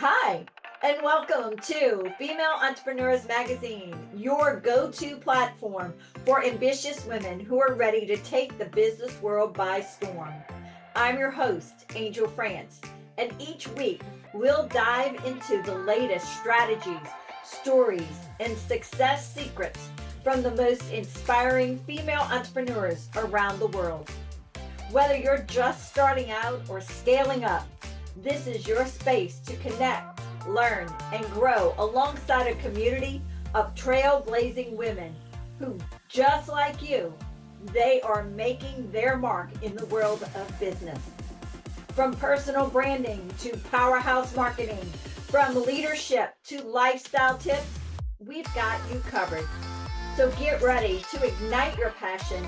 Hi, and welcome to Female Entrepreneurs Magazine, your go to platform for ambitious women who are ready to take the business world by storm. I'm your host, Angel France, and each week we'll dive into the latest strategies, stories, and success secrets from the most inspiring female entrepreneurs around the world. Whether you're just starting out or scaling up, this is your space to connect, learn, and grow alongside a community of trailblazing women who, just like you, they are making their mark in the world of business. From personal branding to powerhouse marketing, from leadership to lifestyle tips, we've got you covered. So get ready to ignite your passion,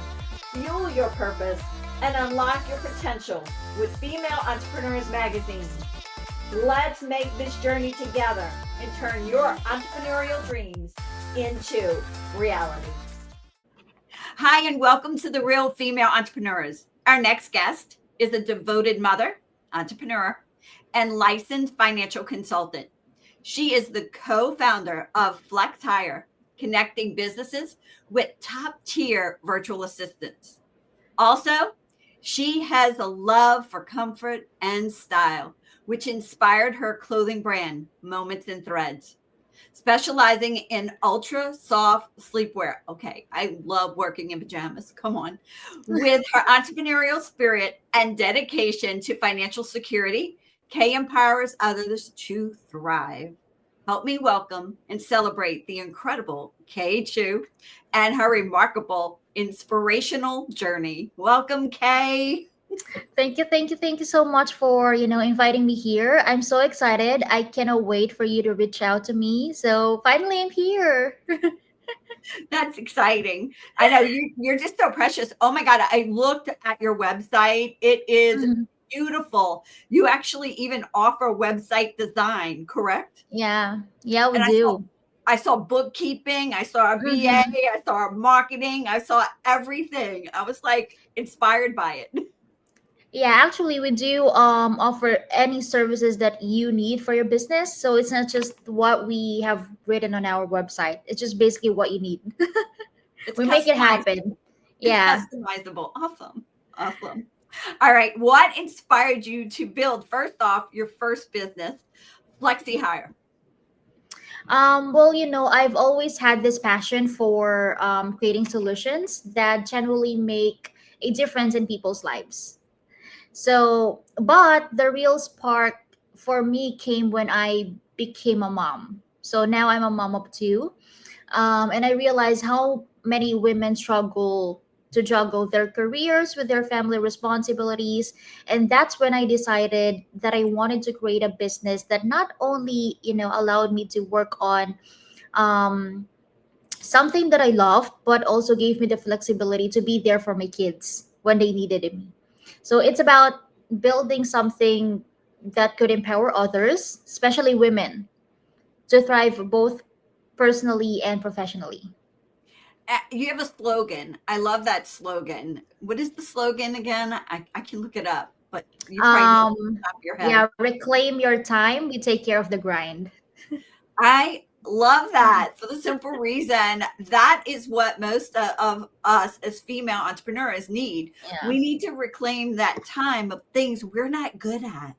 fuel your purpose, and unlock your potential with Female Entrepreneurs Magazine. Let's make this journey together and turn your entrepreneurial dreams into reality. Hi, and welcome to The Real Female Entrepreneurs. Our next guest is a devoted mother, entrepreneur, and licensed financial consultant. She is the co-founder of Flex Hire, connecting businesses with top-tier virtual assistants. Also, she has a love for comfort and style, which inspired her clothing brand, Moments and Threads, specializing in ultra soft sleepwear. Okay, I love working in pajamas. Come on. With her entrepreneurial spirit and dedication to financial security, Kaye empowers others to thrive. Help me welcome and celebrate the incredible Kaye Chu and her remarkable inspirational journey. Welcome, Kaye. Thank you so much for, inviting me here. I'm so excited. I cannot wait for you to reach out to me. So finally I'm here. That's exciting. I know you're just so precious. Oh my God, I looked at your website. It is Mhm. beautiful. You actually even offer website design, correct? Yeah. Yeah, we And do. I saw bookkeeping, I saw a VA, Mhm. I saw marketing, I saw everything. I was like inspired by it. Yeah, actually we do offer any services that you need for your business. So it's not just what we have written on our website. It's just basically what you need. It's We make it happen. customizable. It's Yeah. customizable. Awesome. Awesome. All right. What inspired you to build, first off, your first business, Flexi Hire? Well, I've always had this passion for creating solutions that generally make a difference in people's lives. So, but the real spark for me came when I became a mom. So now I'm a mom of two. And I realized how many women struggle to juggle their careers with their family responsibilities. And that's when I decided that I wanted to create a business that not only, allowed me to work on um, something that I loved, but also gave me the flexibility to be there for my kids when they needed me. So it's about building something that could empower others, especially women, to thrive both personally and professionally. You have a slogan. I love that slogan. What is the slogan again? I can look it up, but you probably know it off the top of your head. Yeah, reclaim your time. We take care of the grind. I love that for the simple reason that is what most of us as female entrepreneurs need. Yeah, We need to reclaim that time of things we're not good at.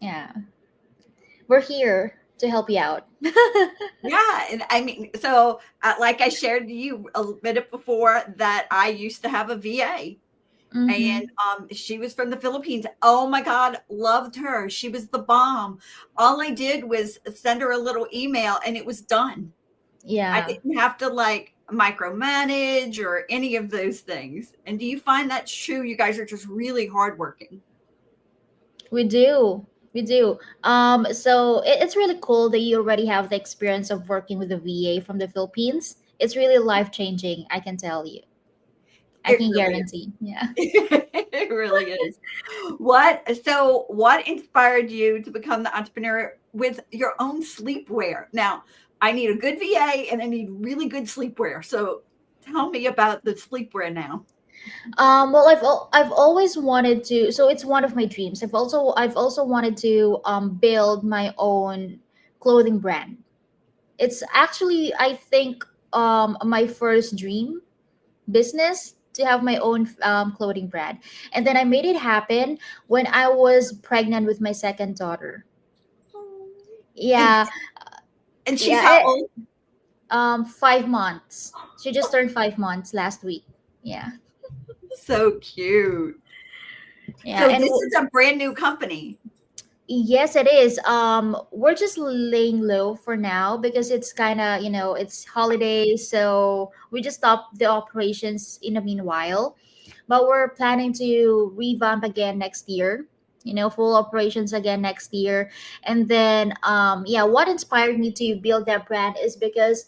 yeah. We're here to help you out. Yeah, and I mean, so like I shared to you a minute before that I used to have a VA, and Mm-hmm. she was from the Philippines. Oh my God, loved her. She was the bomb. All I did was send her a little email, and it was done. I Yeah, didn't have to like micromanage or any of those things. And do you find that's true? You guys are just really hardworking. we do. We do. So it's really cool that you already have the experience of working with a VA from the Philippines. It's really life changing, I can tell you. I It can really guarantee. Yeah. it really is. What inspired you to become the entrepreneur with your own sleepwear? Now, I need a good VA and I need really good sleepwear. So tell me about the sleepwear now. Well, I've always wanted to. So it's one of my dreams. I've also wanted to build my own clothing brand. It's actually, I think, my first dream business to have my own clothing brand, and then I made it happen when I was pregnant with my second daughter. And Yeah, and she's yeah. how old? 5 months. She just turned 5 months last week. Yeah, So cute. yeah, So and this is a brand new company. yes, it is. We're just laying low for now because it's kind of, it's holidays, so we just stopped the operations in the meanwhile. But we're planning to revamp again next year. Full operations again next year. And then, yeah, what inspired me to build that brand is because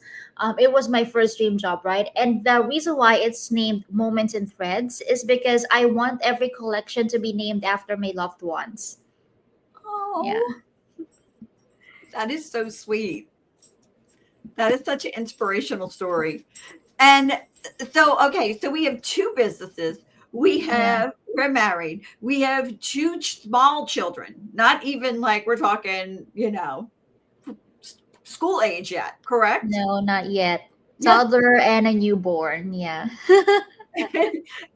it was my first dream job, right? And the reason why it's named Moments and Threads is because I want every collection to be named after my loved ones. Yeah. Oh, that is so sweet. That is such an inspirational story. And so, okay, so we have two businesses. Yeah. We're married. We have two small children, not even like we're talking, school age yet, correct? No, not yet. Yeah. Toddler and a newborn. Yeah.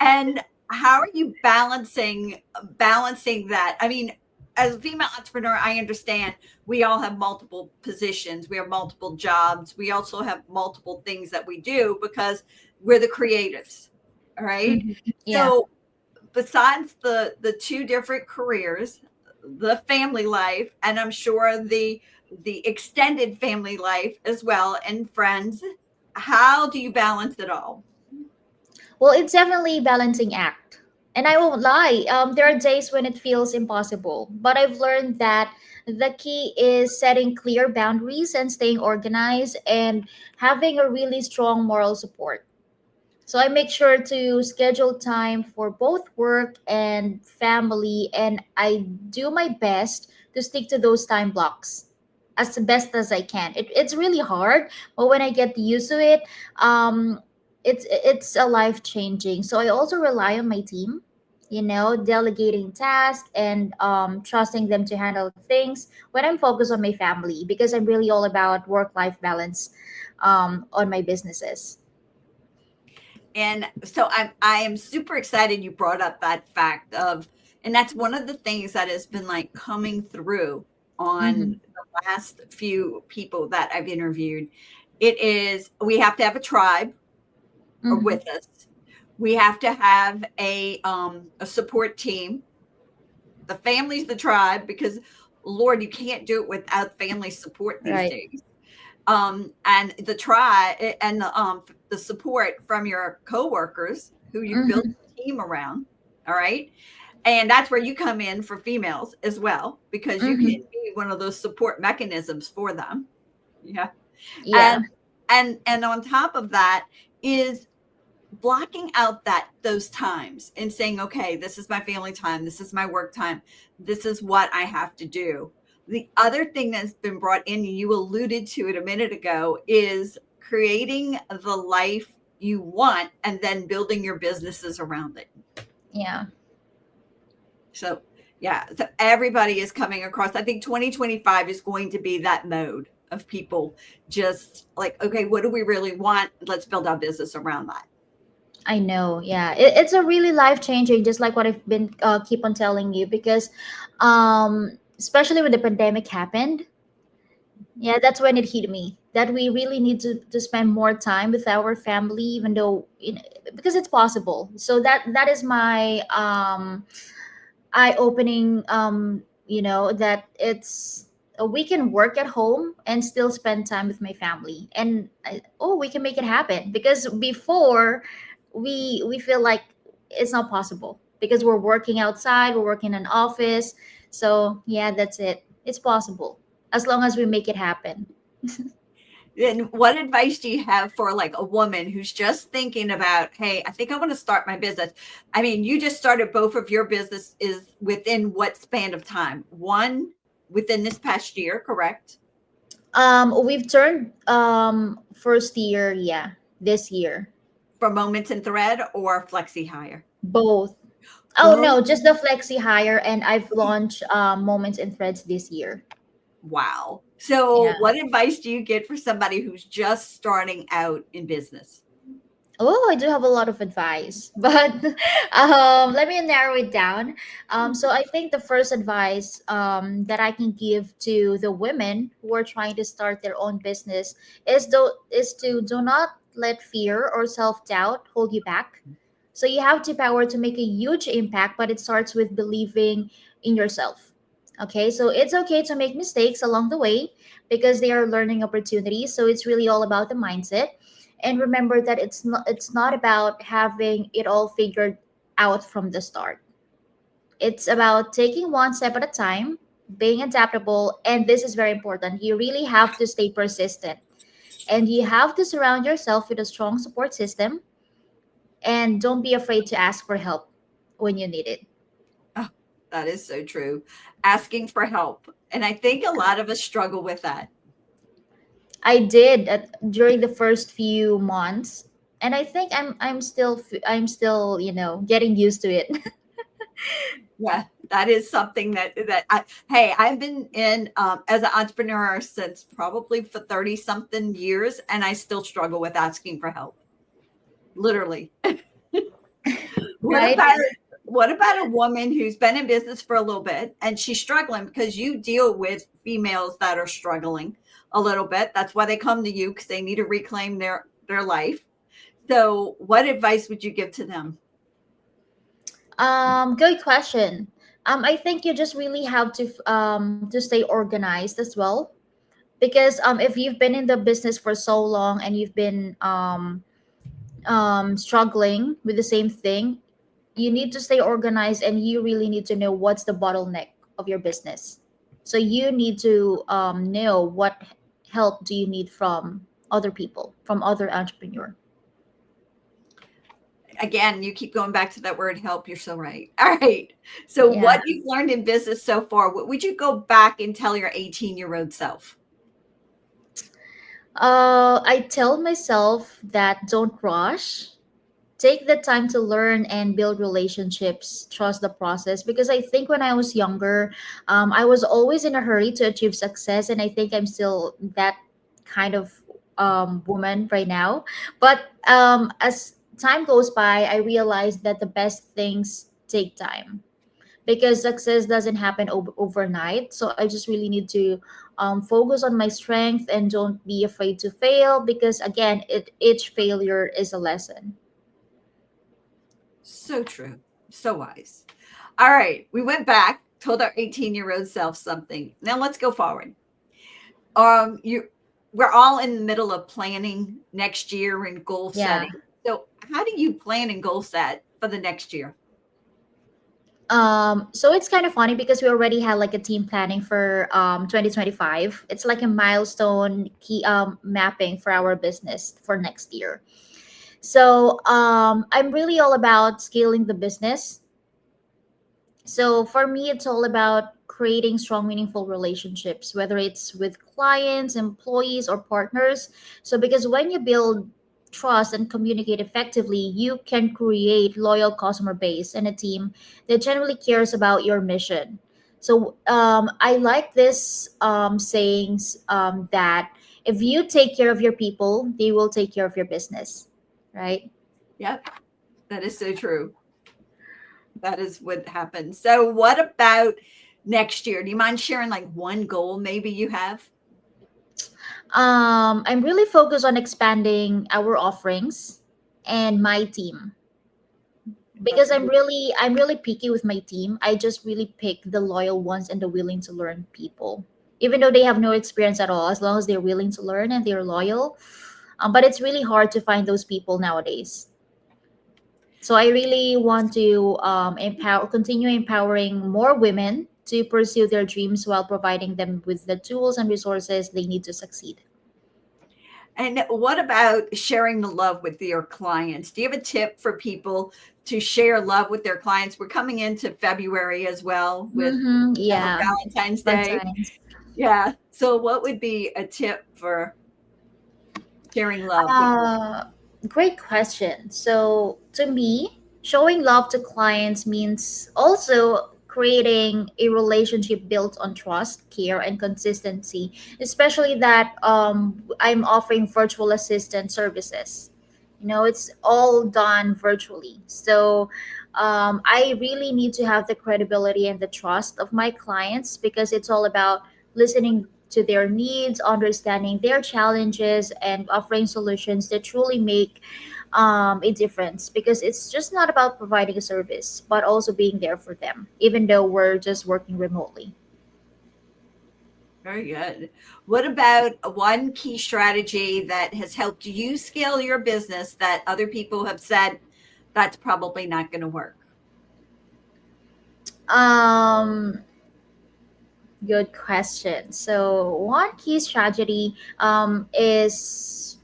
And how are you balancing that? I mean, as a female entrepreneur, I understand we all have multiple positions, we have multiple jobs, we also have multiple things that we do because we're the creatives. All right. Hmm. Yeah. So besides the two different careers, the family life, and I'm sure the extended family life as well, and friends, how do you balance it all? Well, it's definitely a balancing act. And I won't lie, there are days when it feels impossible. But I've learned that the key is setting clear boundaries and staying organized and having a really strong moral support. So I make sure to schedule time for both work and family, and I do my best to stick to those time blocks as best as I can. It's really hard, but when I get used to it, it's a life changing. So I also rely on my team, delegating tasks and trusting them to handle things when I'm focused on my family because I'm really all about work life balance on my businesses. And so I am super excited you brought up that fact of, and that's one of the things that has been like coming through on Mm-hmm. the last few people that I've interviewed. It is we have to have a tribe Mm-hmm. with us. We have to have a support team. The family's the tribe because Lord, you can't do it without family support these Right. days. And the try and the support from your coworkers who you've built Mm-hmm. a team around. All right. And that's where you come in for females as well, because you can Mm-hmm. be one of those support mechanisms for them. Yeah. And Yeah. and on top of that is blocking out those times and saying, okay, this is my family time, this is my work time, this is what I have to do. The other thing that's been brought in, you alluded to it a minute ago, is creating the life you want and then building your businesses around it. Yeah. So yeah, so everybody is coming across. I think 2025 is going to be that mode of people just like, okay, what do we really want, let's build our business around that. I know. Yeah. It's a really life changing, just like what I've been keep on telling you, because especially when the pandemic happened, yeah, that's when it hit me that we really need to spend more time with our family, even though, because it's possible. So that is my eye opening, that it's we can work at home and still spend time with my family, and oh, we can make it happen, because before we feel like it's not possible because we're working outside, we're working in an office. So yeah, that's it, it's possible as long as we make it happen. And what advice do you have for like a woman who's just thinking about, hey, I think I want to start my business? I mean, you just started both of your business is within what span of time? One within this past year, correct? We've turned first year, yeah, this year. for Moments in Thread or Flexi Hire? Both. Oh Both. no, just the flexi hire, and I've launched moments and threads this year. Wow. So, Yeah. what advice do you get for somebody who's just starting out in business? Oh, I do have a lot of advice, but let me narrow it down. So I think the first advice that I can give to the women who are trying to start their own business is to do not let fear or self doubt hold you back. So you have the power to make a huge impact, but it starts with believing in yourself. Okay, so it's okay to make mistakes along the way because they are learning opportunities. So it's really all about the mindset, and remember that it's not about having it all figured out from the start. It's about taking one step at a time, being adaptable, and this is very important. You really have to stay persistent, and you have to surround yourself with a strong support system, and don't be afraid to ask for help when you need it. Oh, that is so true. Asking for help. And I think a lot of us struggle with that. I did during the first few months, and I think I'm still getting used to it. Yeah, that is something hey, I've been in as an entrepreneur since probably for 30 something years, and I still struggle with asking for help. Literally. What Right. about what about a woman who's been in business for a little bit and she's struggling because you deal with females that are struggling a little bit. That's why they come to you because they need to reclaim their life. So, what advice would you give to them? Good question. I think you just really have to stay organized as well, because if you've been in the business for so long and you've been struggling with the same thing, you need to stay organized, and you really need to know what's the bottleneck of your business. So you need to know what help do you need from other people, from other entrepreneur. Again, you keep going back to that word help. You're so right. All right. So, Yeah. what you've learned in business so far, what would you go back and tell your 18-year-old self? I tell myself that don't rush. Take the time to learn and build relationships. Trust the process, because I think when I was younger, I was always in a hurry to achieve success, and I think I'm still that kind of woman right now. But as time goes by, I realized that the best things take time, because success doesn't happen overnight. So I just really need to focus on my strength and don't be afraid to fail, because again, each failure is a lesson. So true. So wise. All right. We went back, told our 18-year-old self something. Now let's go forward. You We're all in the middle of planning next year and goal Yeah. setting. So how do you plan and goal set for the next year? So it's kind of funny because we already had like a team planning for 2025. It's like a milestone key mapping for our business for next year. So I'm really all about scaling the business. So for me, it's all about creating strong, meaningful relationships, whether it's with clients, employees, or partners. So because when you build trust and communicate effectively, you can create loyal customer base and a team that genuinely cares about your mission. So I like this sayings that if you take care of your people, they will take care of your business, right? Yep, that is so true. That is what happens. So what about next year? Do you mind sharing like one goal maybe you have? I'm really focused on expanding our offerings and my team, because I'm really picky with my team. I just really pick the loyal ones and the willing to learn people, even though they have no experience at all. As long as they're willing to learn and they're loyal, but it's really hard to find those people nowadays. So I really want to continue empowering more women to pursue their dreams while providing them with the tools and resources they need to succeed. And what about sharing the love with your clients? Do you have a tip for people to share love with their clients? We're coming into February as well with Mm-hmm, yeah. Valentine's Day. Valentine's. Yeah. So what would be a tip for sharing love with your Uh, clients? Great question. So, to me, showing love to clients means also creating a relationship built on trust, care, and consistency, especially that I'm offering virtual assistant services. It's all done virtually. So, I really need to have the credibility and the trust of my clients because it's all about listening to their needs, understanding their challenges, and offering solutions that truly make a difference. Because it's just not about providing a service, but also being there for them, even though we're just working remotely. Very good. What about one key strategy that has helped you scale your business that other people have said that's probably not going to work? Um, Good question. So, one key strategy is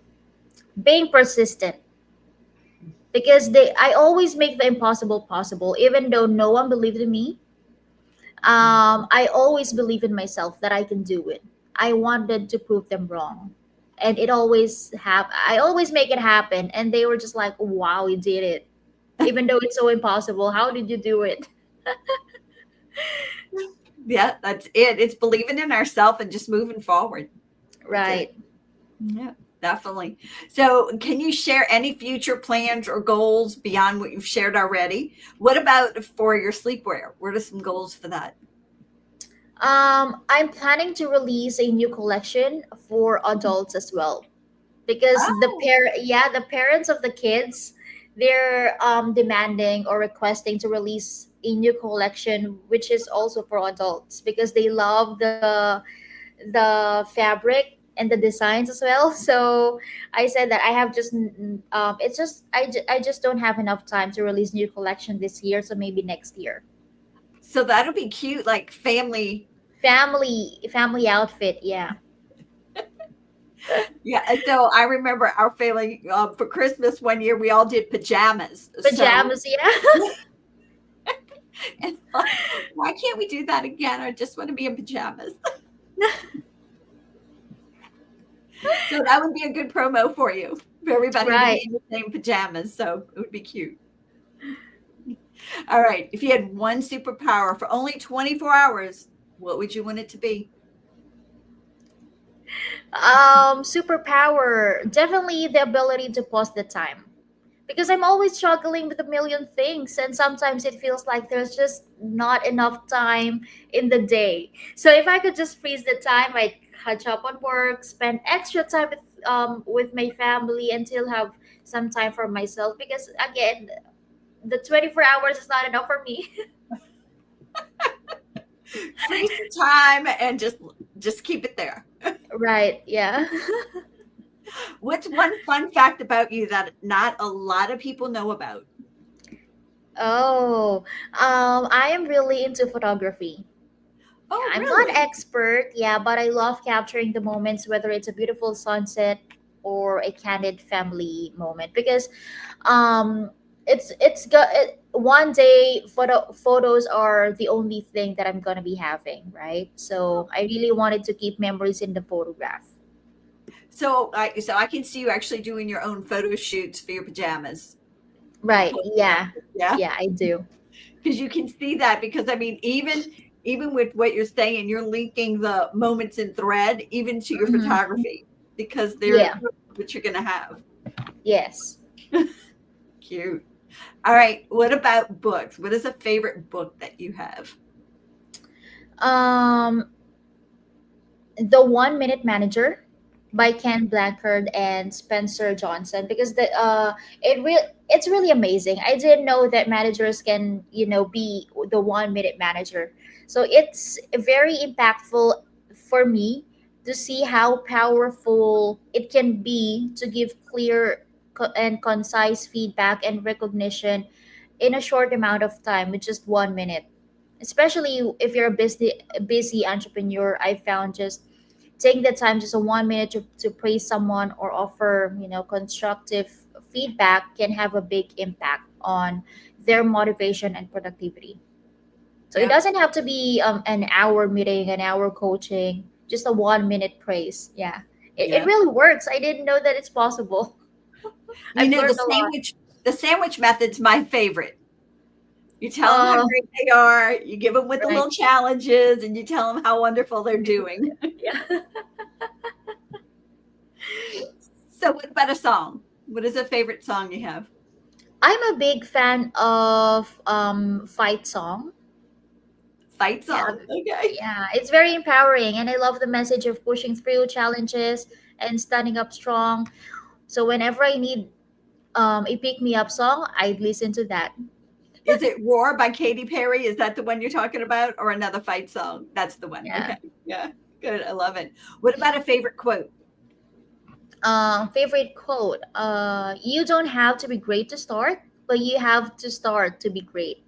being persistent because I always make the impossible possible, even though no one believed in me. I always believe in myself that I can do it. I wanted to prove them wrong, and I always make it happen, and they were just like, "Wow, you did it!" Even though it's so impossible. How did you do it? Yeah, that's it. It's believing in ourselves and just moving forward. That's it. Right. Yeah, definitely. So, can you share any future plans or goals beyond what you've shared already? What about for your sleepwear? What are some goals for that? I'm planning to release a new collection for adults as well because Oh, the parents of the kids, they're demanding or requesting to release a new collection which is also for adults because they love the fabric and the designs as well. So I said that I have just it's just I just don't have enough time to release new collection this year, so maybe next year. so that'll be cute, like family. Family outfit, yeah. Yeah, and so I remember our family for Christmas one year we all did pajamas. So, Pajamas, yeah. and like, why can't we do that again? I just want to be in pajamas. So that would be a good promo for you, for everybody to be Right. in the same pajamas. So it would be cute. All right. If you had one superpower for only 24 hours, what would you want it to be? Superpower, definitely the ability to pause the time because I'm always struggling with a million things, and sometimes it feels like there's just not enough time in the day. So if I could just freeze the time, I'd catch up on work, spend extra time with my family, and still have some time for myself. Because again, the 24 hours is not enough for me. Freeze the time and just keep it there. Right? Yeah. What's one fun fact about you that not a lot of people know about? Oh, I am really into photography. Yeah, Oh, I'm not really? expert, yeah, but I love capturing the moments, whether it's a beautiful sunset or a candid family moment, because um, one day photos are the only thing that I'm gonna be having, right? So I really wanted to keep memories in the photograph. So I can see you actually doing your own photo shoots for your pajamas and Right? posting Yeah, them. Yeah, yeah, I do. because you can see that. Because I mean, even with what you're saying, you're linking the moments in thread even to your Hmm. photography because they're Yeah. what you're gonna have. Yes. Cute. All right. What about books? What is a favorite book that you have? Um, the 1 Minute Manager by Ken Blankard and Spencer Johnson, because it's really amazing. I didn't know that managers can be the 1 minute manager. So it's very impactful for me to see how powerful it can be to give clear and concise feedback and recognition in a short amount of time with just 1 minute. Especially if you're a busy entrepreneur, I found just taking the time, just a 1 minute to praise someone or offer constructive feedback can have a big impact on their motivation and productivity. So it Yep. doesn't have to be an hour meeting, an hour coaching, just a 1 minute praise. Yeah, it Yep. really works. I didn't know that it's possible. You I've know, learned a lot. the sandwich method's my favorite. You tell them how Oh, great they are, you give them with the right. little challenges, and you tell them how wonderful they're doing. Yeah. So, what about a song? What is a favorite song you have? I'm a big fan of fight song. Fight Yeah, song. Okay. yeah, it's very empowering, and I love the message of pushing through challenges and standing up strong. So whenever I need a pick me up song, I'd listen to that. Is it Roar by Katy Perry? Is that the one you're talking about, or another fight song? That's the one. Yeah. Okay. Yeah. Good. I love it. What about a favorite quote? Favorite quote. You don't have to be great to start, but you have to start to be great.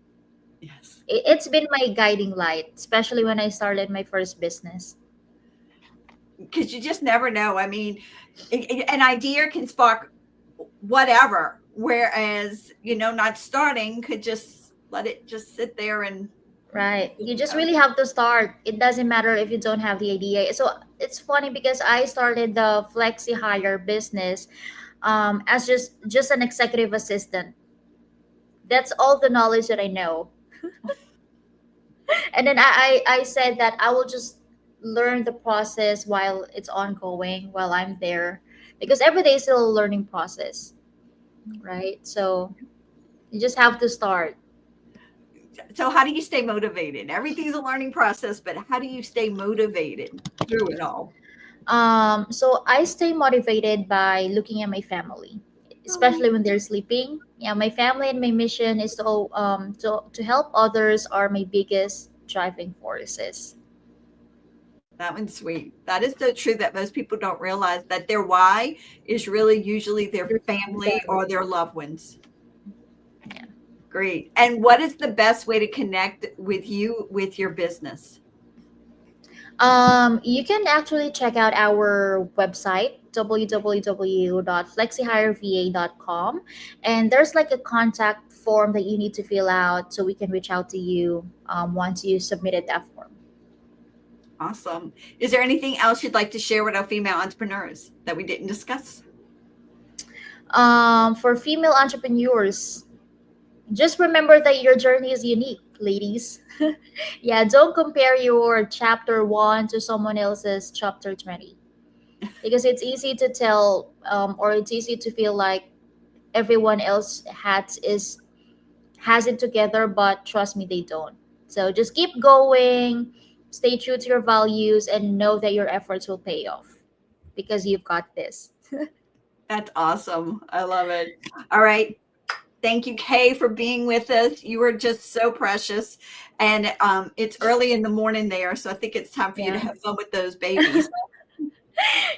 Yes. It's been my guiding light, especially when I started my first business. Because you just never know. I mean, an idea can spark whatever, whereas, not starting could just let it just sit there and, Right. You just really have to start. It doesn't matter if you don't have the idea. So it's funny because I started the flexi hire business as just an executive assistant. That's all the knowledge that I know. And then I said that I will just learn the process while it's ongoing, while I'm there. Because every day is still a learning process, right? So you just have to start. so how do you stay motivated? Everything's a learning process, but how do you stay motivated through it all? So I stay motivated by looking at my family, Oh, especially when they're sleeping. Yeah, my family and my mission is to help others are my biggest driving forces. that one's sweet. That is so true that most people don't realize that their why is really usually their Your family family. or their loved ones. Yeah. Great. And what is the best way to connect with you with your business? You can actually check out our website www.flexihireva.com, and there's like a contact form that you need to fill out so we can reach out to you once you submitted that form. Awesome. Is there anything else you'd like to share with our female entrepreneurs that we didn't discuss? For female entrepreneurs, just remember that your journey is unique, ladies. Yeah, don't compare your chapter 1 to someone else's chapter 20, because it's easy to tell or it's easy to feel like everyone else has it together, but trust me, they don't. So just keep going, stay true to your values, and know that your efforts will pay off because you've got this. That's awesome. I love it. All right. Thank you, Kay, for being with us. You were just so precious. And it's early in the morning there, so I think it's time for you to Yeah. have fun with those babies.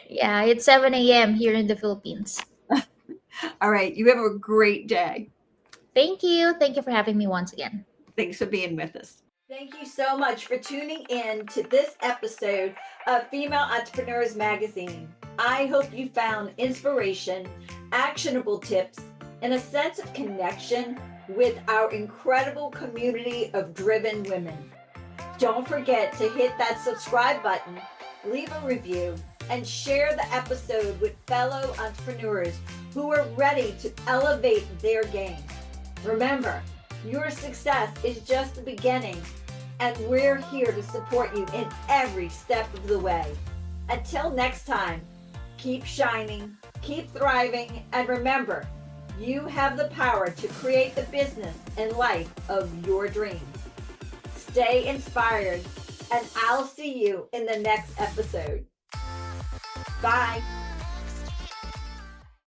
Yeah, it's 7 a.m. here in the Philippines. All right. You have a great day. Thank you. Thank you for having me once again. Thanks for being with us. Thank you so much for tuning in to this episode of Female Entrepreneurs Magazine. I hope you found inspiration, actionable tips, and a sense of connection with our incredible community of driven women. Don't forget to hit that subscribe button, leave a review, and share the episode with fellow entrepreneurs who are ready to elevate their game. Remember, your success is just the beginning, and we're here to support you in every step of the way. Until next time, keep shining, keep thriving, and remember, you have the power to create the business and life of your dreams. Stay inspired, and I'll see you in the next episode. Bye.